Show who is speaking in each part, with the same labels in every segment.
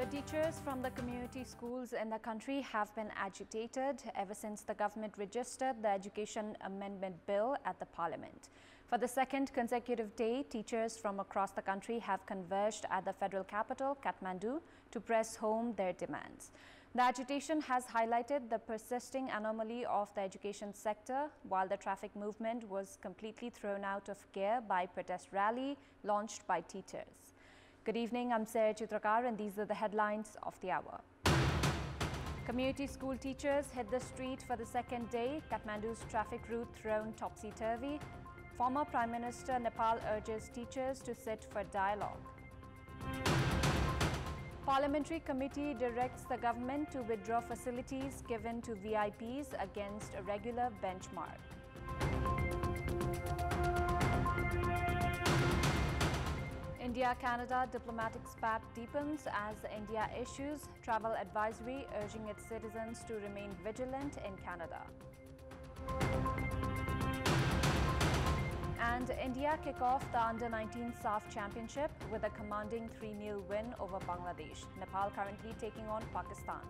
Speaker 1: The teachers from the community schools in the country have been agitated ever since the government registered the Education Amendment Bill at the Parliament. For the second consecutive day, teachers from across the country have converged at the federal capital, Kathmandu, to press home their demands. The agitation has highlighted the persisting anomaly of the education sector, while the traffic movement was completely thrown out of gear by protest rally launched by teachers. Good evening, I'm Chitrakar and these are the headlines of the hour. Community school teachers hit the street for the second day, Kathmandu's traffic route thrown topsy-turvy. Former Prime Minister Nepal urges teachers to sit for dialogue. Parliamentary committee directs the government to withdraw facilities given to VIPs against a regular benchmark. India-Canada diplomatic spat deepens as India issues travel advisory urging its citizens to remain vigilant in Canada. And India kick off the Under-19 SAF Championship with a commanding 3-0 win over Bangladesh. Nepal currently taking on Pakistan.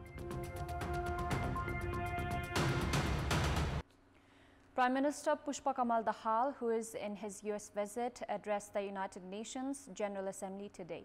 Speaker 1: Prime Minister Pushpa Kamal Dahal, who is in his US visit, addressed the United Nations General Assembly today.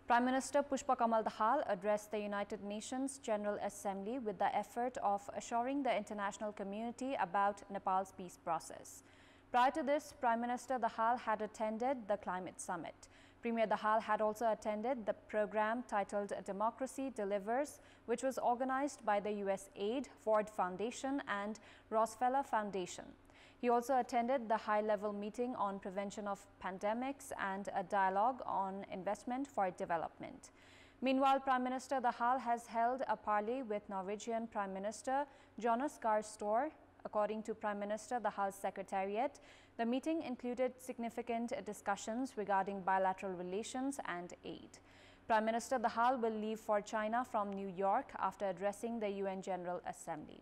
Speaker 1: Prime Minister Pushpa Kamal Dahal addressed the United Nations General Assembly with the effort of assuring the international community about Nepal's peace process. Prior to this, Prime Minister Dahal had attended the climate summit. Premier Dahal had also attended the program titled Democracy Delivers, which was organized by the USAID, Ford Foundation and Rockefeller Foundation. He also attended the high-level meeting on prevention of pandemics and a dialogue on investment for development. Meanwhile, Prime Minister Dahal has held a parley with Norwegian Prime Minister Jonas Gahr Store. According to Prime Minister Dahal's secretariat, the meeting included significant discussions regarding bilateral relations and aid. Prime Minister Dahal will leave for China from New York after addressing the UN General Assembly.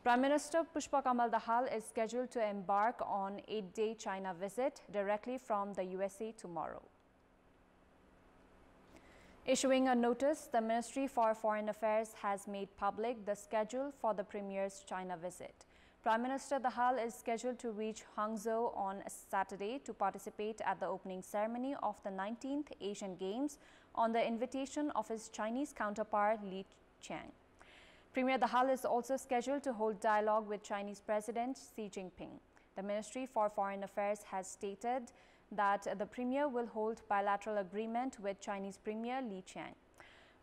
Speaker 1: Prime Minister Pushpa Kamal Dahal is scheduled to embark on an 8-day China visit directly from the USA tomorrow. Issuing a notice, the Ministry for Foreign Affairs has made public the schedule for the Premier's China visit. Prime Minister Dahal is scheduled to reach Hangzhou on Saturday to participate at the opening ceremony of the 19th Asian Games on the invitation of his Chinese counterpart Li Qiang. Premier Dahal is also scheduled to hold dialogue with Chinese President Xi Jinping. The Ministry for Foreign Affairs has stated that the Premier will hold bilateral agreement with Chinese Premier Li Qiang.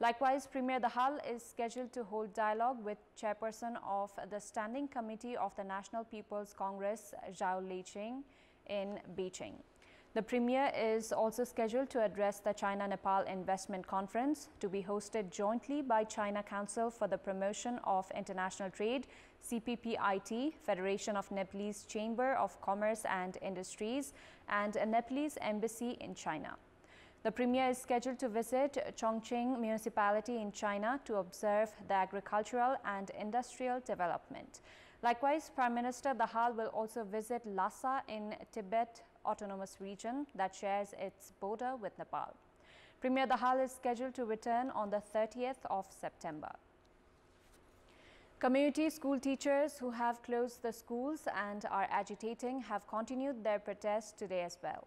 Speaker 1: Likewise, Premier Dahal is scheduled to hold dialogue with Chairperson of the Standing Committee of the National People's Congress, Zhao Liqing, in Beijing. The Premier is also scheduled to address the China-Nepal Investment Conference to be hosted jointly by China Council for the Promotion of International Trade, CPPIT, Federation of Nepalese Chamber of Commerce and Industries, and a Nepalese embassy in China. The Premier is scheduled to visit Chongqing Municipality in China to observe the agricultural and industrial development. Likewise, Prime Minister Dahal will also visit Lhasa in Tibet Autonomous Region that shares its border with Nepal. Premier Dahal is scheduled to return on the 30th of September. Community school teachers who have closed the schools and are agitating have continued their protest today as well.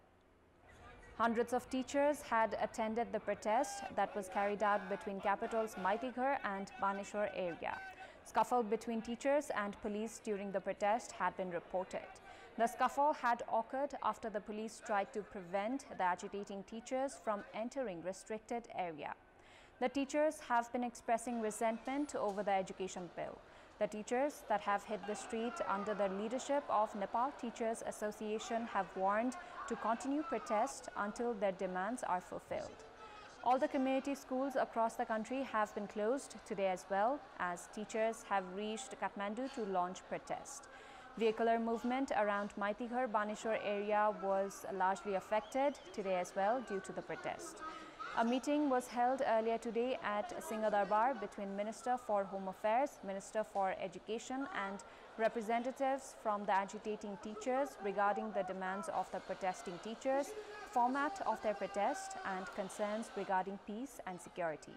Speaker 1: Hundreds of teachers had attended the protest that was carried out between capital's Maitigharh and Baneshwar area. Scuffle between teachers and police during the protest had been reported. The scuffle had occurred after the police tried to prevent the agitating teachers from entering restricted area. The teachers have been expressing resentment over the education bill. The teachers that have hit the street under the leadership of Nepal Teachers Association have warned to continue protest until their demands are fulfilled. All the community schools across the country have been closed today as well, as teachers have reached Kathmandu to launch protest. Vehicular movement around Maitigharh Baneshwar area was largely affected today as well due to the protest. A meeting was held earlier today at Singadarbar between Minister for Home Affairs, Minister for Education and representatives from the agitating teachers regarding the demands of the protesting teachers format of their protest and concerns regarding peace and security.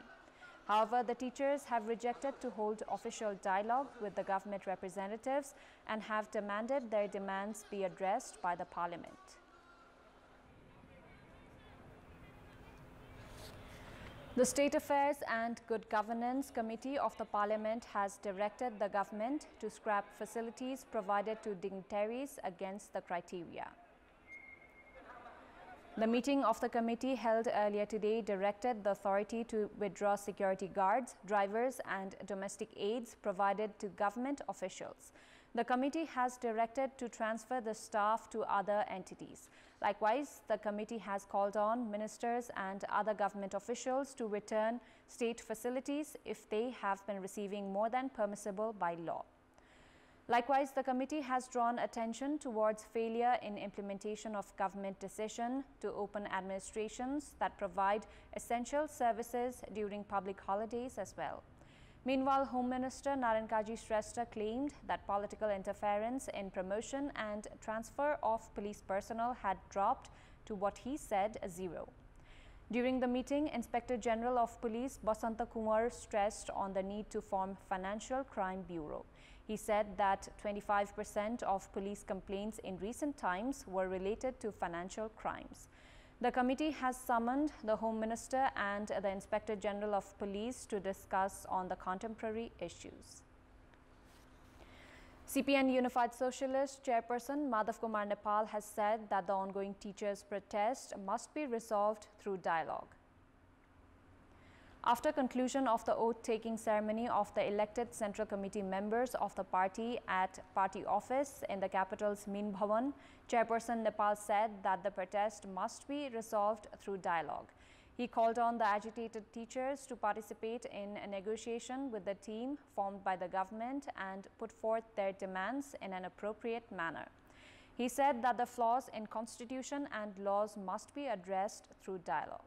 Speaker 1: However, the teachers have rejected to hold official dialogue with the government representatives and have demanded their demands be addressed by the parliament. The State Affairs and Good Governance Committee of the Parliament has directed the government to scrap facilities provided to dignitaries against the criteria. The meeting of the committee held earlier today directed the authority to withdraw security guards, drivers and domestic aids provided to government officials. The committee has directed to transfer the staff to other entities. Likewise, the committee has called on ministers and other government officials to return state facilities if they have been receiving more than permissible by law. Likewise, the committee has drawn attention towards failure in implementation of government decision to open administrations that provide essential services during public holidays as well. Meanwhile, Home Minister Narankaji Shrestha claimed that political interference in promotion and transfer of police personnel had dropped to what he said zero. During the meeting, Inspector General of Police Basanta Kumar stressed on the need to form Financial Crime Bureau. He said that 25% of police complaints in recent times were related to financial crimes. The committee has summoned the Home Minister and the Inspector General of Police to discuss on the contemporary issues. CPN Unified Socialist Chairperson Madhav Nepal has said that the ongoing teachers' protest must be resolved through dialogue. After conclusion of the oath-taking ceremony of the elected Central Committee members of the party at party office in the capital's Min Bhavan, Chairperson Nepal said that the protest must be resolved through dialogue. He called on the agitated teachers to participate in a negotiation with the team formed by the government and put forth their demands in an appropriate manner. He said that the flaws in constitution and laws must be addressed through dialogue.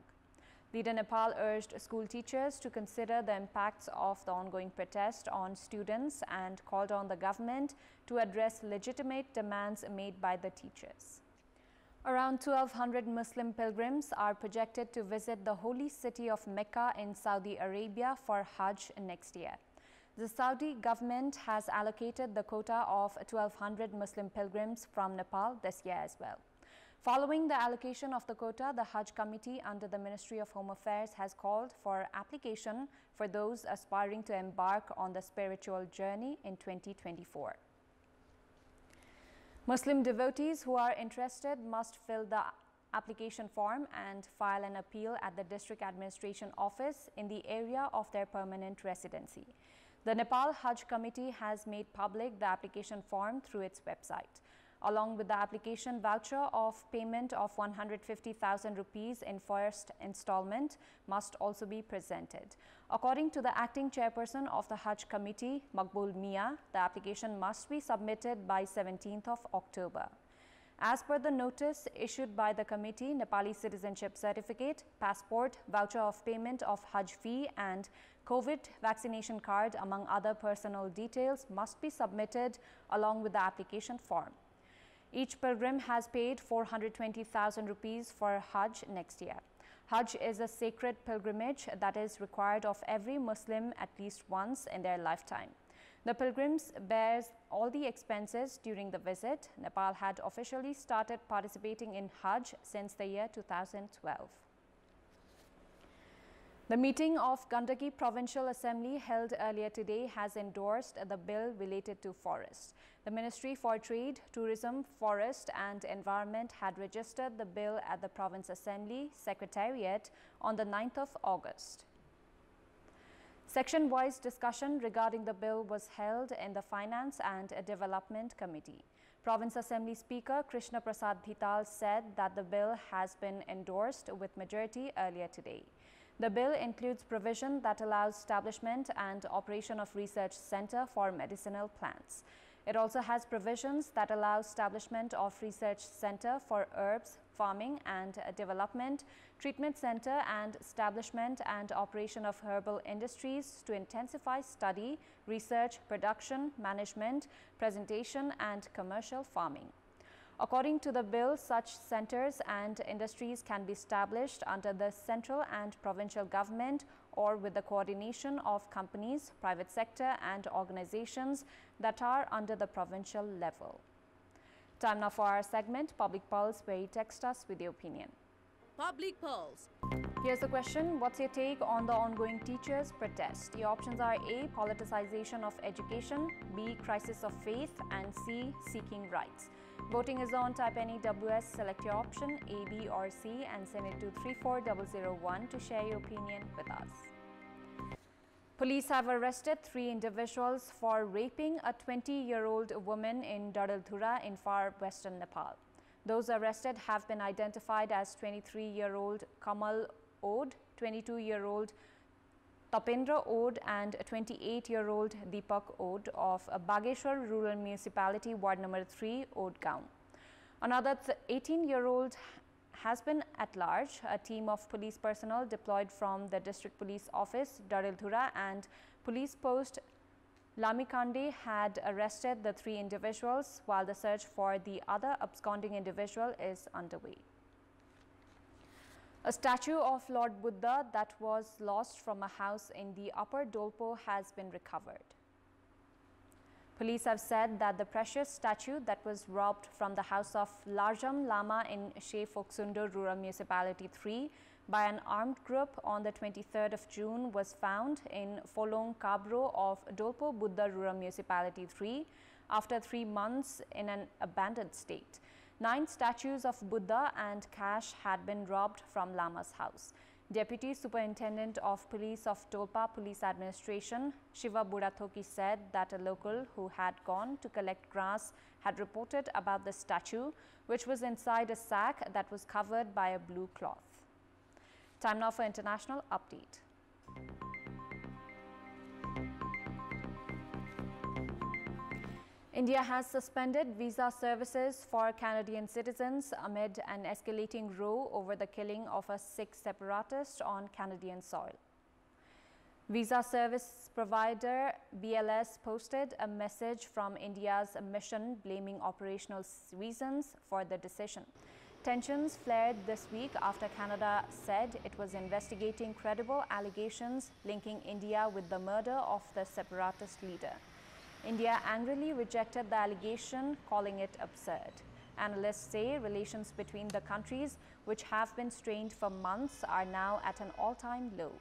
Speaker 1: Leader Nepal urged school teachers to consider the impacts of the ongoing protest on students and called on the government to address legitimate demands made by the teachers. Around 1,200 Muslim pilgrims are projected to visit the holy city of Mecca in Saudi Arabia for Hajj next year. The Saudi government has allocated the quota of 1,200 Muslim pilgrims from Nepal this year as well. Following the allocation of the quota, the Hajj Committee under the Ministry of Home Affairs has called for application for those aspiring to embark on the spiritual journey in 2024. Muslim devotees who are interested must fill the application form and file an appeal at the District Administration Office in the area of their permanent residency. The Nepal Hajj Committee has made public the application form through its website. Along with the application voucher of payment of 150,000 rupees in first installment must also be presented. According to the acting chairperson of the Hajj Committee, Maqbul Mia, the application must be submitted by 17th of October. As per the notice issued by the committee, Nepali citizenship certificate, passport, voucher of payment of Hajj fee and COVID vaccination card among other personal details must be submitted along with the application form. Each pilgrim has paid 420,000 rupees for Hajj next year. Hajj is a sacred pilgrimage that is required of every Muslim at least once in their lifetime. The pilgrims bears all the expenses during the visit. Nepal had officially started participating in Hajj since the year 2012. The meeting of Gandaki Provincial Assembly held earlier today has endorsed the bill related to forests. The Ministry for Trade, Tourism, Forest and Environment had registered the bill at the Province Assembly Secretariat on the 9th of August. Section-wise discussion regarding the bill was held in the Finance and Development Committee. Province Assembly Speaker Krishna Prasad Dhital said that the bill has been endorsed with majority earlier today. The bill includes provision that allows establishment and operation of research center for medicinal plants. It also has provisions that allow establishment of research center for herbs, farming and development, treatment center and establishment and operation of herbal industries to intensify study, research, production, management, presentation and commercial farming. According to the bill, such centers and industries can be established under the central and provincial government or with the coordination of companies, private sector and organizations that are under the provincial level. Time now for our segment, Public Pulse, where you text us with your opinion.
Speaker 2: Public Pulse.
Speaker 1: Here's the question. What's your take on the ongoing teachers' protest? Your options are A. Politicization of education, B. Crisis of faith, and C. Seeking rights. Voting is on. Type any WS, select your option A, B or C and send it to 34001 to share your opinion with us. Police have arrested 3 individuals for raping a 20-year-old woman in Dahal in far western Nepal. Those arrested have been identified as 23-year-old Kamal Ode, 22-year-old Tapendra Ode and 28-year-old Deepak Ode of Bageshwar Rural Municipality, Ward number 3, Ode Gaon. Another 18-year-old has been at large. A team of police personnel deployed from the District Police Office, Dahal and Police Post Lamikande had arrested the 3 individuals, while the search for the other absconding individual is underway. A statue of Lord Buddha that was lost from a house in the Upper Dolpo has been recovered. Police have said that the precious statue that was robbed from the house of Larjam Lama in She Phoksundo Rural Municipality 3 by an armed group on the 23rd of June was found in Folong Kabro of Dolpo Buddha Rural Municipality 3 after 3 months in an abandoned state. 9 statues of Buddha and cash had been robbed from Lama's house. Deputy Superintendent of Police of Dolpa Police Administration, Shiva Burathoki, said that a local who had gone to collect grass had reported about the statue, which was inside a sack that was covered by a blue cloth. Time now for international update. India has suspended visa services for Canadian citizens amid an escalating row over the killing of a Sikh separatist on Canadian soil. Visa service provider BLS posted a message from India's mission blaming operational reasons for the decision. Tensions flared this week after Canada said it was investigating credible allegations linking India with the murder of the separatist leader. India angrily rejected the allegation, calling it absurd. Analysts say relations between the countries, which have been strained for months, are now at an all-time low.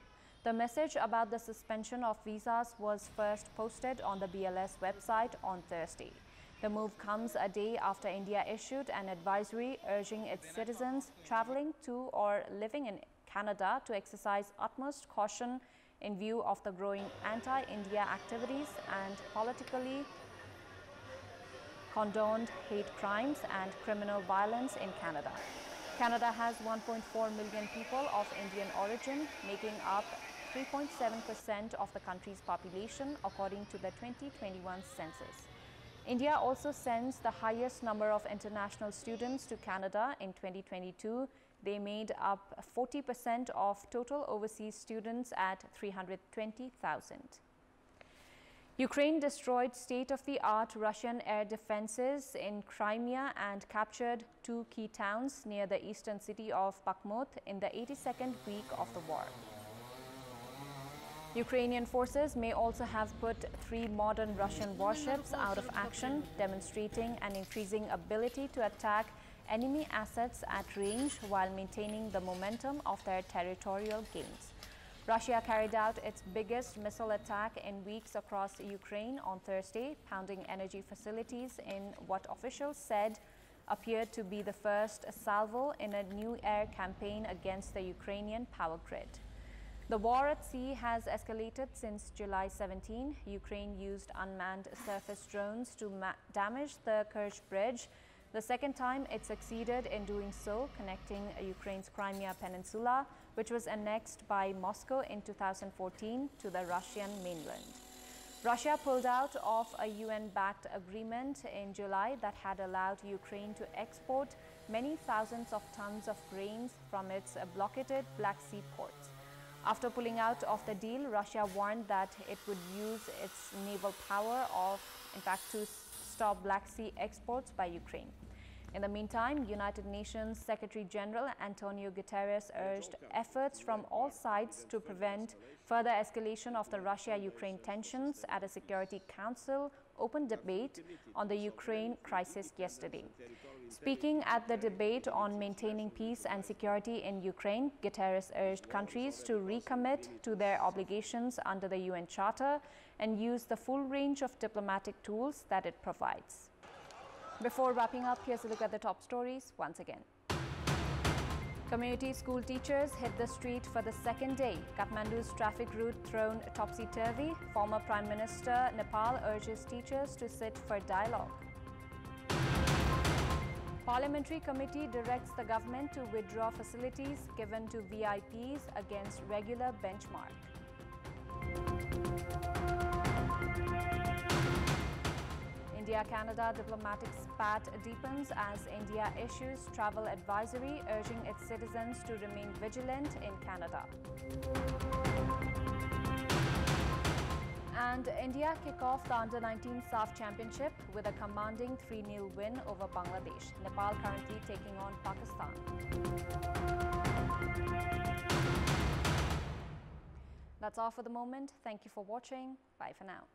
Speaker 1: The message about the suspension of visas was first posted on the BLS website on Thursday. The move comes a day after India issued an advisory urging its citizens traveling to or living in Canada to exercise utmost caution in view of the growing anti-India activities and politically condoned hate crimes and criminal violence in Canada. Canada has 1.4 million people of Indian origin, making up 3.7% of the country's population, according to the 2021 census. India also sends the highest number of international students to Canada in 2022. They made up 40% of total overseas students at 320,000. Ukraine destroyed state-of-the-art Russian air defenses in Crimea and captured 2 key towns near the eastern city of Bakhmut in the 82nd week of the war. Ukrainian forces may also have put 3 modern Russian warships out of action, demonstrating an increasing ability to attack enemy assets at range while maintaining the momentum of their territorial gains. Russia carried out its biggest missile attack in weeks across Ukraine on Thursday, pounding energy facilities in what officials said appeared to be the first salvo in a new air campaign against the Ukrainian power grid. The war at sea has escalated since July 17. Ukraine used unmanned surface drones to damage the Kerch Bridge, the second time it succeeded in doing so, connecting Ukraine's Crimea Peninsula, which was annexed by Moscow in 2014, to the Russian mainland. Russia pulled out of a UN-backed agreement in July that had allowed Ukraine to export many thousands of tons of grains from its blockaded Black Sea ports. After pulling out of the deal, Russia warned that it would use its naval power to stop Black Sea exports by Ukraine. In the meantime, United Nations Secretary General Antonio Guterres urged efforts from all sides to prevent further escalation of the Russia-Ukraine tensions at a Security Council open debate on the Ukraine crisis yesterday. Speaking at the debate on maintaining peace and security in Ukraine, Guterres urged countries to recommit to their obligations under the UN Charter and use the full range of diplomatic tools that it provides. Before wrapping up, here's a look at the top stories once again. Community school teachers hit the street for the second day. Kathmandu's traffic route thrown topsy-turvy. Former Prime Minister Nepal urges teachers to sit for dialogue. Parliamentary committee directs the government to withdraw facilities given to VIPs against regular benchmark. India-Canada diplomatic spat deepens as India issues travel advisory urging its citizens to remain vigilant in Canada. And India kick off the Under-19 SAF Championship with a commanding 3-0 win over Bangladesh. Nepal currently taking on Pakistan. That's all for the moment. Thank you for watching. Bye for now.